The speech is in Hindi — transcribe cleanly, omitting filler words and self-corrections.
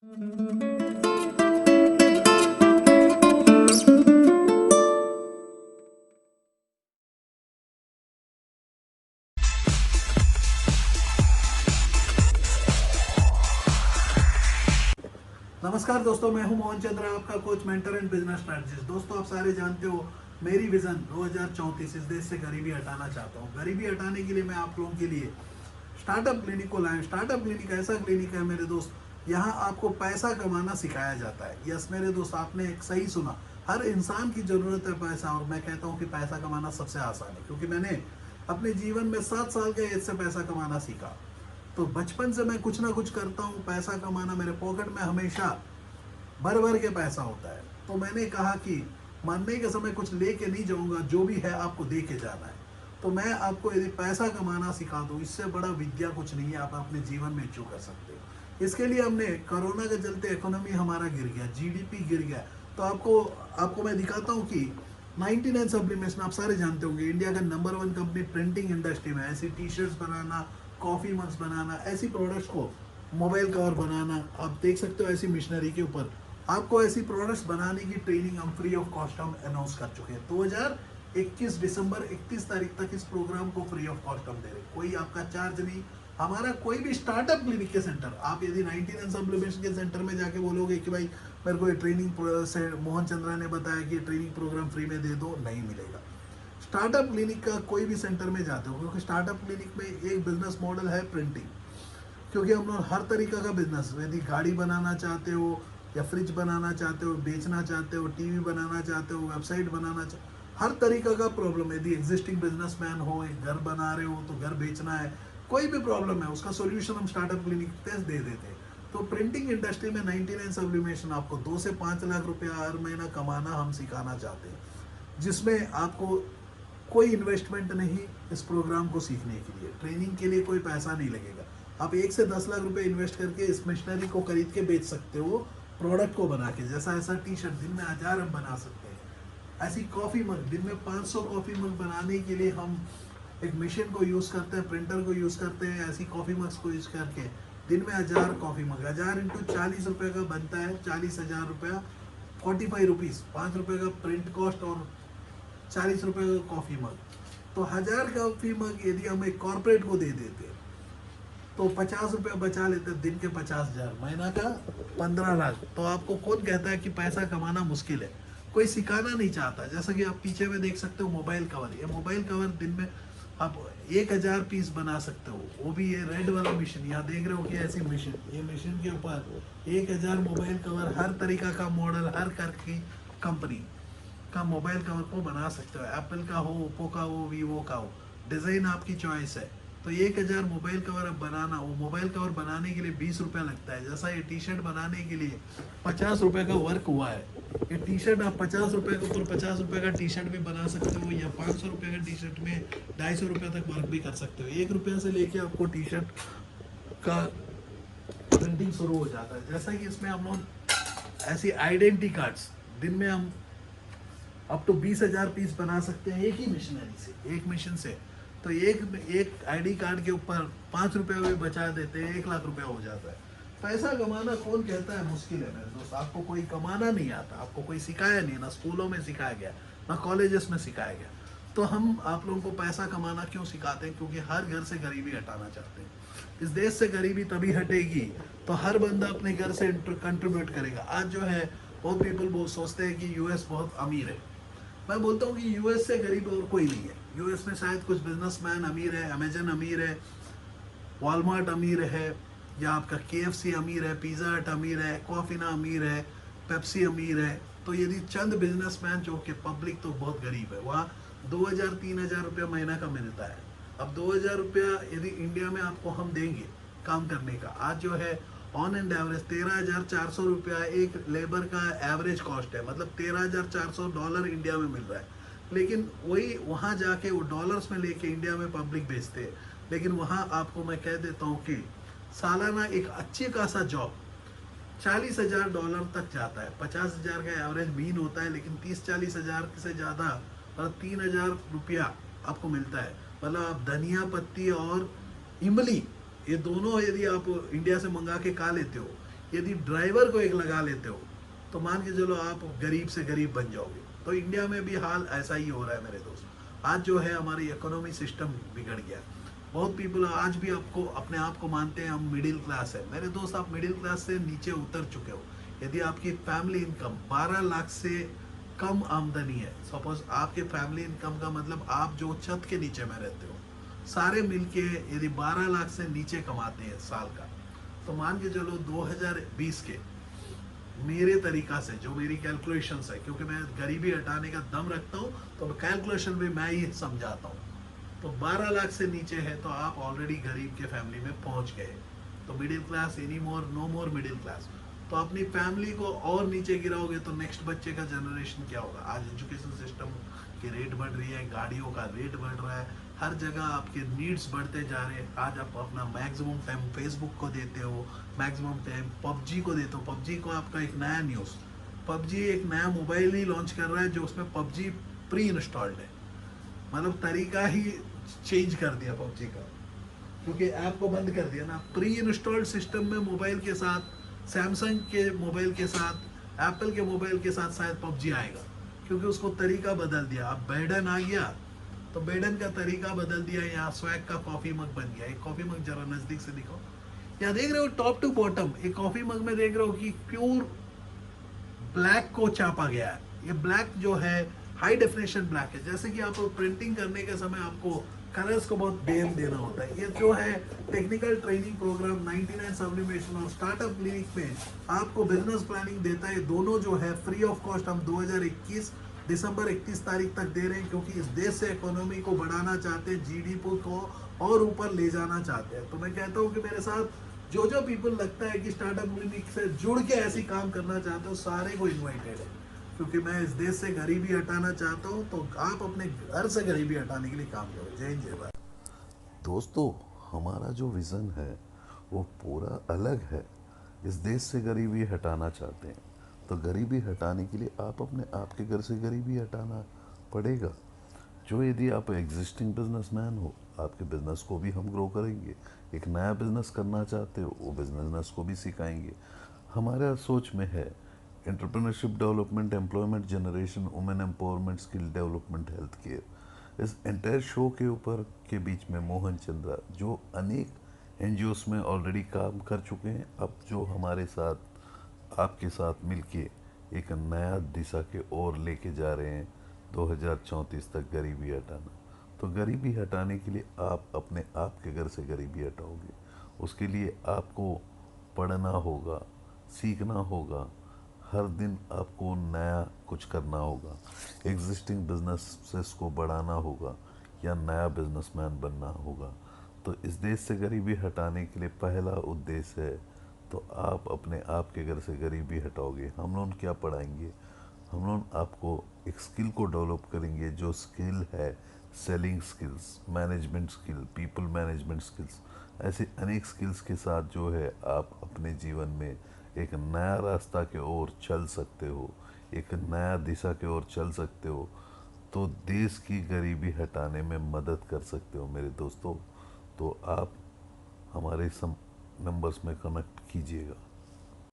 नमस्कार दोस्तों, मैं हूं मोहन चंद्रा, आपका coach, mentor and business strategist. दोस्तों, आप सारे जानते हो मेरी विजन 2034 इस देश से गरीबी हटाना चाहता हूं। गरीबी हटाने के लिए मैं आप लोगों के लिए स्टार्टअप क्लिनिक को लाया। स्टार्टअप क्लिनिक ऐसा क्लिनिक है मेरे दोस्त, यहाँ आपको पैसा कमाना सिखाया जाता है। यस मेरे दोस्त, आपने एक सही सुना। हर इंसान की जरूरत है पैसा, और मैं कहता हूँ कि पैसा कमाना सबसे आसान है, क्योंकि मैंने अपने जीवन में 7 साल के एज से पैसा कमाना सीखा। तो बचपन से मैं कुछ ना कुछ करता हूँ। पैसा कमाना मेरे पॉकेट में हमेशा भर भर के पैसा होता है। तो मैंने कहा कि मरने के समय कुछ लेके नहीं जाऊंगा, जो भी है आपको दे के जाना है। तो मैं आपको यदि पैसा कमाना सिखा दूं, इससे बड़ा विद्या कुछ नहीं है, आप अपने जीवन में अचीव कर सकते हो। इसके लिए हमने कोरोना के चलते इकोनॉमी हमारा गिर गया, जीडीपी गिर गया। तो आपको मैं दिखाता हूँ कि 99 सब्लिमेशन, आप सारे जानते होंगे, इंडिया का नंबर 1 कंपनी प्रिंटिंग इंडस्ट्री में। ऐसी टी शर्ट्स बनाना, कॉफ़ी मग्स बनाना, ऐसी प्रोडक्ट्स को, मोबाइल कवर बनाना, आप देख सकते हो ऐसी मशीनरी के ऊपर आपको ऐसी प्रोडक्ट्स बनाने की ट्रेनिंग हम फ्री ऑफ कॉस्ट हम अनाउंस कर चुके हैं। 2021 दिसंबर 31 तारीख तक इस प्रोग्राम को फ्री ऑफ कॉस्ट हम दे रहे हैं, कोई आपका चार्ज नहीं। हमारा कोई भी स्टार्टअप क्लिनिक के सेंटर, आप यदि 99 सब्लिमेशन के सेंटर में जाके बोलोगे कि भाई मेरे को ये ट्रेनिंग से मोहन चंद्रा ने बताया कि ट्रेनिंग प्रोग्राम फ्री में दे दो, नहीं मिलेगा। स्टार्टअप क्लिनिक का कोई भी सेंटर में जाते हो, क्योंकि स्टार्टअप क्लिनिक में एक बिजनेस मॉडल है प्रिंटिंग। क्योंकि हम लोग हर तरीका का बिजनेस, यदि गाड़ी बनाना चाहते हो या फ्रिज बनाना चाहते हो, बेचना चाहते हो, टीवी बनाना चाहते हो, वेबसाइट बनाना चाहते हो, हर तरीका का प्रॉब्लम, यदि एग्जिस्टिंग बिजनेसमैन हो, एक घर बना रहे हो तो घर बेचना है, कोई भी प्रॉब्लम है, उसका सोल्यूशन हम स्टार्टअप क्लिनिक पे दे देते हैं। तो प्रिंटिंग इंडस्ट्री में 99 सब्लिमेशन आपको 2 से 5 लाख रुपया हर महीना कमाना हम सिखाना चाहते हैं, जिसमें आपको कोई इन्वेस्टमेंट नहीं। इस प्रोग्राम को सीखने के लिए, ट्रेनिंग के लिए कोई पैसा नहीं लगेगा। आप 1 से 10 लाख रुपए इन्वेस्ट करके इस मशीनरी को खरीद के बेच सकते हो, प्रोडक्ट को बना के। जैसा ऐसा टी शर्ट दिन में 1000 हम बना सकते हैं। ऐसी कॉफ़ी मग दिन में 500 कॉफ़ी मग बनाने के लिए हम एक मशीन को यूज़ करते हैं, प्रिंटर को यूज़ करते हैं। ऐसी कॉफ़ी मग्स को यूज़ करके दिन में 1000 कॉफ़ी मग, 1000 इंटू 40 रुपये का बनता है 40,000 रुपया, 45 रुपीज़, 5 रुपये का प्रिंट कॉस्ट और 40 रुपये का कॉफ़ी मग। तो 1000 कॉफ़ी मग यदि हम एक कॉर्पोरेट को दे देते तो 50 रुपया बचा लेते, दिन के 50,000, महीना का 15 लाख। तो आपको कौन कहता है कि पैसा कमाना मुश्किल है? कोई सिखाना नहीं चाहता। जैसा कि आप पीछे में देख सकते हो मोबाइल कवर, ये मोबाइल कवर दिन में आप 1000 पीस बना सकते हो, वो भी ये रेड वाला मशीन, यहाँ देख रहे हो कि ऐसी मशीन, ये मशीन के ऊपर 1000 मोबाइल कवर, हर तरीका का मॉडल, हर कर की कंपनी का मोबाइल कवर को बना सकते हो। एप्पल का हो, ओप्पो का हो, वीवो का हो, डिज़ाइन आपकी चॉइस है। तो 1000 मोबाइल कवर अब बनाना, वो मोबाइल कवर बनाने के लिए 20 रुपया लगता है। जैसा ये टी शर्ट बनाने के लिए 50 रुपये का वर्क हुआ है, ये टी शर्ट आप 50 रुपये के ऊपर 50 रुपये का टी शर्ट भी बना सकते हो, या 500 रुपये का टी शर्ट में 250 रुपये तक वर्क भी कर सकते हो। 1 रुपया से लेके आपको टी शर्ट का प्रिंटिंग शुरू हो जाता है। जैसा कि इसमें हम लोग ऐसी आइडेंटिटी कार्ड्स दिन में हम अप टू 20,000 पीस बना सकते हैं, एक ही मशीनरी से, एक मशीन से। तो एक आईडी कार्ड के ऊपर 5 रुपये भी बचा देते हैं, 1 लाख रुपया हो जाता है। पैसा कमाना कौन कहता है मुश्किल है मेरे दोस्त? आपको कोई कमाना नहीं आता, आपको कोई सिखाया नहीं, ना स्कूलों में सिखाया गया, ना कॉलेजेस में सिखाया गया। तो हम आप लोगों को पैसा कमाना क्यों सिखाते हैं? क्योंकि हर घर से गरीबी हटाना चाहते हैं। इस देश से गरीबी तभी हटेगी तो हर बंदा अपने घर से कंट्रीब्यूट करेगा। आज जो है बहुत पीपल बहुत सोचते हैं कि यूएस बहुत अमीर है। मैं बोलता हूँ कि यूएस से गरीब और कोई नहीं है। यूएस में शायद कुछ बिजनेसमैन अमीर है, अमेजन अमीर है, वॉलमार्ट अमीर है, या आपका केएफसी अमीर है, पिज़्ज़ा हट अमीर है, कॉफिना अमीर है, पेप्सी अमीर है। तो यदि चंद बिजनेसमैन जो कि पब्लिक तो बहुत गरीब है, वहाँ 2000-3000 रुपया महीना का मिलता है। अब 2000 रुपया यदि इंडिया में आपको हम देंगे काम करने का, आज जो है ऑन एंड एवरेज 13,400 रुपया एक लेबर का एवरेज कॉस्ट है, मतलब $13,400 इंडिया में मिल रहा है। लेकिन वही वहाँ जाके वो डॉलर्स में लेके इंडिया में पब्लिक बेचते हैं। लेकिन वहाँ आपको मैं कह देता हूँ कि सालाना एक अच्छी खासा जॉब $40,000 तक जाता है। 50,000 का एवरेज मीन होता है, लेकिन 30-40 हज़ार से ज़्यादा, मतलब 3,000 रुपया आपको मिलता है। मतलब आप धनिया पत्ती और इमली, ये दोनों यदि आप इंडिया से मंगा के खा लेते हो, यदि ड्राइवर को एक लगा लेते हो तो मान के चलो आप गरीब से गरीब बन जाओगे। तो इंडिया में भी हाल ऐसा ही हो रहा है मेरे दोस्त। आज जो है हमारी इकोनॉमी सिस्टम बिगड़ गया। बहुत पीपल आज भी आपको अपने आप को मानते हैं हम मिडिल क्लास है। मेरे दोस्त आप मिडिल क्लास से नीचे उतर चुके हो। यदि आपकी फैमिली इनकम 12 लाख से कम आमदनी है, सपोज आपके फैमिली इनकम का मतलब आप जो छत के नीचे में रहते हो सारे मिलके यदि 12 लाख से नीचे कमाते हैं साल का, तो मान के चलो 2020 के मेरे तरीका से जो मेरी कैलकुलेशंस है, क्योंकि मैं गरीबी हटाने का दम रखता हूँ तो कैलकुलेशन भी मैं ही समझाता हूँ। तो 12 लाख से नीचे है तो आप ऑलरेडी गरीब के फैमिली में पहुंच गए। तो middle class any more, no more middle class. तो अपनी फैमिली को और नीचे गिराओगे तो नेक्स्ट बच्चे का जनरेशन क्या होगा। आज एजुकेशन सिस्टम की रेट बढ़ रही है, गाड़ियों का रेट बढ़ रहा है, हर जगह आपके नीड्स बढ़ते जा रहे हैं। आज आप अपना मैक्सिमम टाइम फेसबुक को देते हो, मैक्सिमम टाइम पबजी को देते हो। पबजी को आपका एक नया न्यूज़, पबजी एक नया मोबाइल ही लॉन्च कर रहा है जो उसमें पबजी प्री इंस्टॉल्ड है। मतलब तरीका ही चेंज कर दिया पबजी का, क्योंकि ऐप को बंद कर दिया ना। प्री इंस्टॉल्ड सिस्टम में मोबाइल के साथ, सैमसंग के मोबाइल के साथ, एप्पल के मोबाइल के साथ शायद पबजी आएगा, क्योंकि उसको तरीका बदल दिया। अब बैडन आ गया तो बैडन का तरीका बदल दिया। यहाँ स्वैग का कॉफी मग बन गया। एक कॉफी मग जरा नजदीक से दिखाओ। यहाँ देख रहे हो टॉप टू बॉटम एक कॉफी मग में देख रहे हो कि प्योर ब्लैक को चापा गया है। ये ब्लैक जो है हाई डेफिनेशन ब्लैक है। जैसे कि आपको प्रिंटिंग करने के समय आपको कलर्स को बहुत ध्यान देना होता है। ये जो है टेक्निकल ट्रेनिंग प्रोग्राम 99 सब्लिमेशन और स्टार्टअप क्लिनिक में आपको बिजनेस प्लानिंग देता है। दोनों जो है फ्री ऑफ कॉस्ट हम 2021 दिसंबर 31 तारीख तक दे रहे हैं, क्योंकि इस देश से इकोनॉमी को बढ़ाना चाहते हैं, जीडीपी को और ऊपर ले जाना चाहते हैं। तो मैं कहता हूँ कि मेरे साथ जो जो पीपल लगता है कि स्टार्टअप क्लिनिक से जुड़ के ऐसी काम करना चाहते हो, सारे को इन्वाइटेड है, क्योंकि मैं इस देश से गरीबी हटाना चाहता हूँ। तो आप अपने घर से गरीबी हटाने के लिए काम करो। जय हिंद, जय भारत। दोस्तों, हमारा जो विज़न है वो पूरा अलग है। इस देश से गरीबी हटाना चाहते हैं, तो गरीबी हटाने के लिए आप अपने आपके घर से गरीबी हटाना पड़ेगा। जो यदि आप एग्जिस्टिंग बिजनेसमैन हो, आपके बिजनेस को भी हम ग्रो करेंगे। एक नया बिजनेस करना चाहते हो, वो बिजनेस को भी सिखाएंगे। हमारा सोच में है entrepreneurship development, employment generation, women empowerment, skill development, health care. इस एंटायर शो के ऊपर के बीच में मोहन चंद्रा जो अनेक एनजीओस में ऑलरेडी काम कर चुके हैं, अब जो हमारे साथ आपके साथ मिलके एक नया दिशा के ओर लेके जा रहे हैं 2034 तक गरीबी हटाना। तो गरीबी हटाने के लिए आप अपने आप के घर से गरीबी हटाओगे। उसके लिए आपको पढ़ना होगा, सीखना होगा, हर दिन आपको नया कुछ करना होगा, एग्जिस्टिंग बिजनेसेस को बढ़ाना होगा या नया बिजनेसमैन बनना होगा। तो इस देश से गरीबी हटाने के लिए पहला उद्देश्य है, तो आप अपने आप के घर से गरीबी हटाओगे। हम लोग क्या पढ़ाएंगे? हम लोग आपको एक स्किल को डेवलप करेंगे, जो स्किल है selling skills, management skill, people management skills. ऐसे अनेक स्किल्स के साथ जो है आप अपने जीवन में एक नया रास्ता के ओर चल सकते हो, एक नया दिशा के ओर चल सकते हो। तो देश की गरीबी हटाने में मदद कर सकते हो मेरे दोस्तों। तो आप हमारे सम नंबर्स में कनेक्ट कीजिएगा।